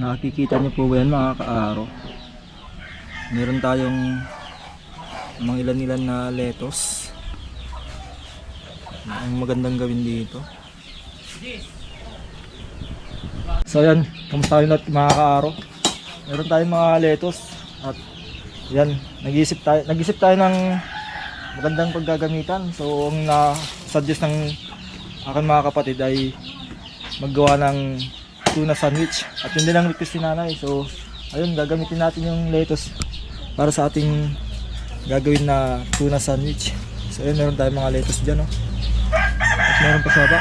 Nakikita niyo po ba yan mga kaaro? Meron tayong mga ilan-ilan na lettuce. Ang magandang gawin dito. So yan, kamusta kayo lahat mga kaaro? Meron tayong mga lettuce at yan, nag-isip tayo ng magandang paggagamitan. So ang na-suggest ng aking mga kapatid ay maggawa ng tuna sandwich. At yun din ang request ni nanay. So ayun, gagamitin natin yung lettuce para sa ating gagawin na tuna sandwich. So ayun, meron tayong mga lettuce dyan, no? At meron pa sa baba.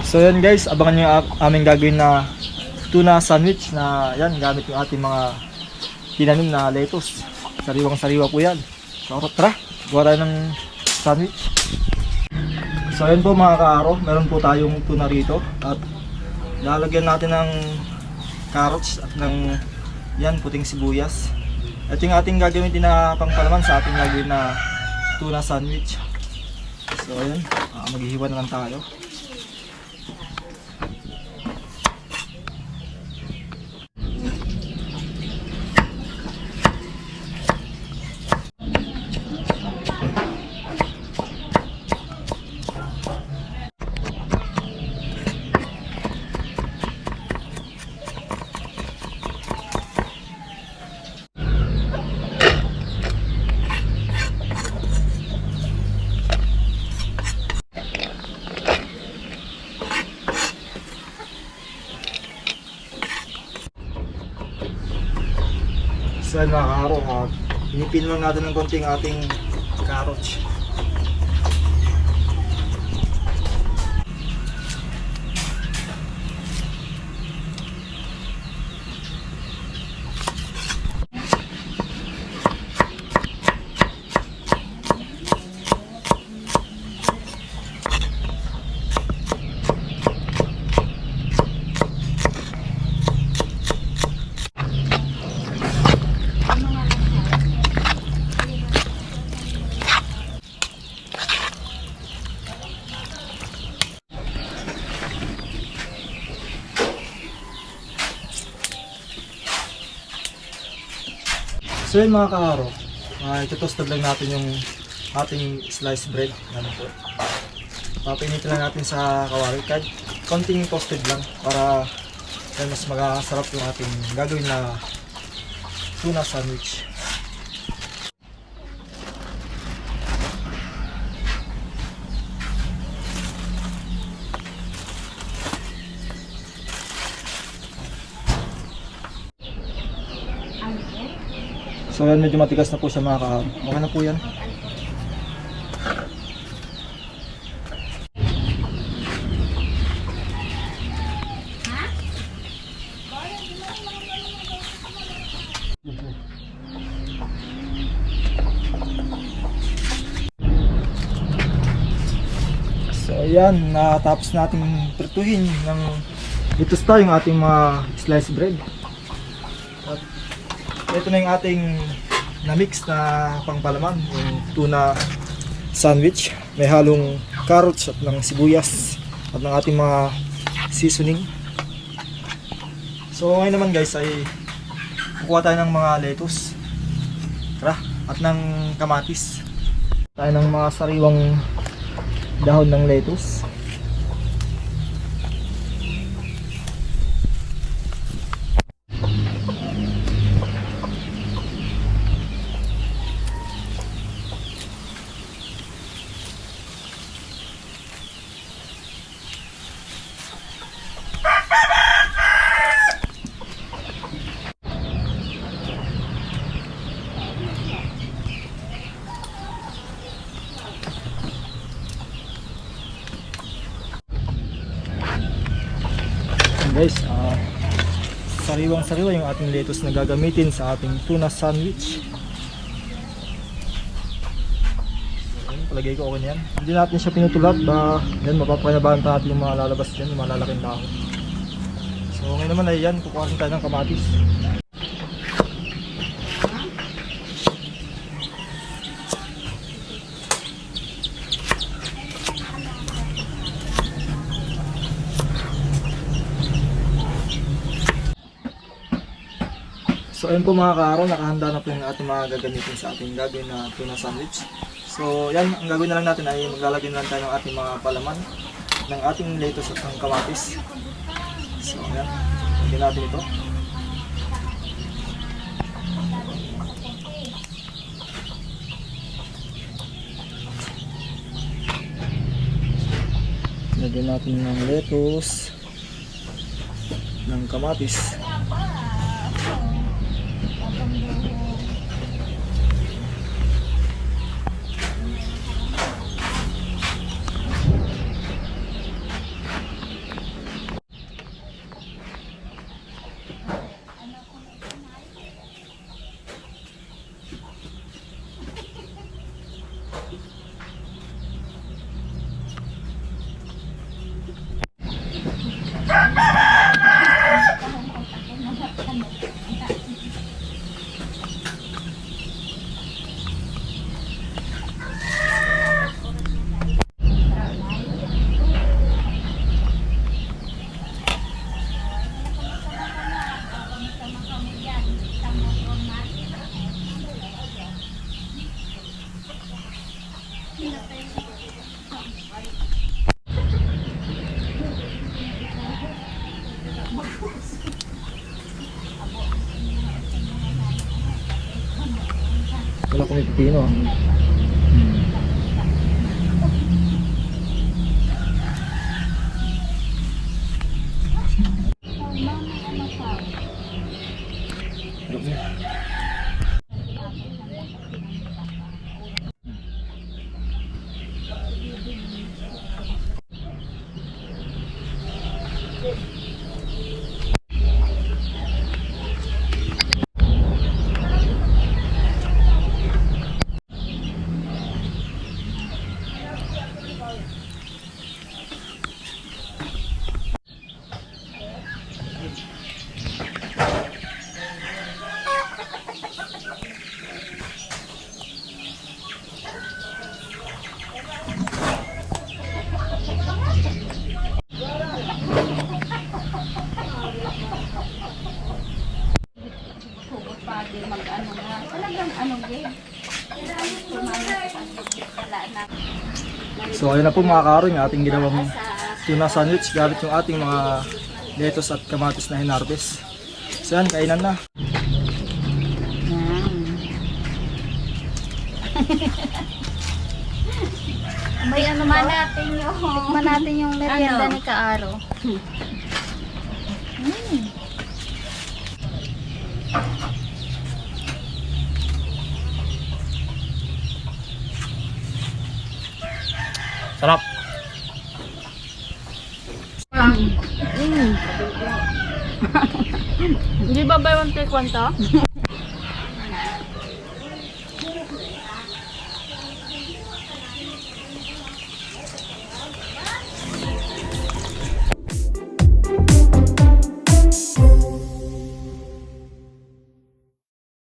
So yan guys, abangan nyo yung aming gagawin na tuna sandwich na yan, gamit yung ating mga tinanim na lettuce. Sariwang sariwa po yan. So tara, gawa tayo ng sandwich. So ayan po mga kaaro, meron po tayong tuna rito at lalagyan natin ng carrots at ng yan, puting sibuyas. Ito yung ating gagawin na pangpalaman sa ating gagawin na tuna sandwich. So ayan, maghihiwa na lang tayo. So yan mga kaaro, pinipin lang natin ng konting ating carrots. So yun mga kaaro, itutostad lang natin yung ating sliced bread. Ano po, papinitin lang natin sa kawali, kahit konting toasted lang para mas masarap yung ating gagawin na tuna sandwich. So yan, medyo matigas na po siya mga kaaro. Okay na po yan. So ayan, natapos natin prituhin ng itusta yung ating mga sliced bread. At ito na yung ating na-mix na pangpalaman, yung tuna sandwich. May halong carrots at ng sibuyas at ng ating mga seasoning. So ngayon naman guys ay kukuha tayo ng mga lettuce, at ng kamatis. Tayo ng mga sariwang dahon ng lettuce. Guys, sariwang sariwa yung ating lettuce na gagamitin sa ating tuna sandwich. Ayan, palagay ko okay na yan. Hindi natin siya pinutulak, yan, mapapanabahan pa natin yung mga lalabas dyan, yung mga lalaking dahon. So ngayon naman ay yan, kukuha rin tayo ng kamatis. So ayun po mga kaaraw, nakahanda na po yung ating mga gagamitin sa ating gagawin na tuna sandwich. So yan, ang gagawin na lang natin ay maglalagay na lang tayo ng ating mga palaman ng ating lettuce at ng kamatis. So yan, lagyan natin ito. Lagyan natin ng lettuce, ng kamatis. Wala kong pipino. Mag-ano nga. Talagang ano game. So ayun na po mga kaaraw, yung ating ginawang tuna sandwich gamit yung ating mga lettuce at kamatis na hinarvest. So yan, kainan na. May ano tikman natin yung merienda ni Kaaro. Sarap! Hindi ba buy one take one to?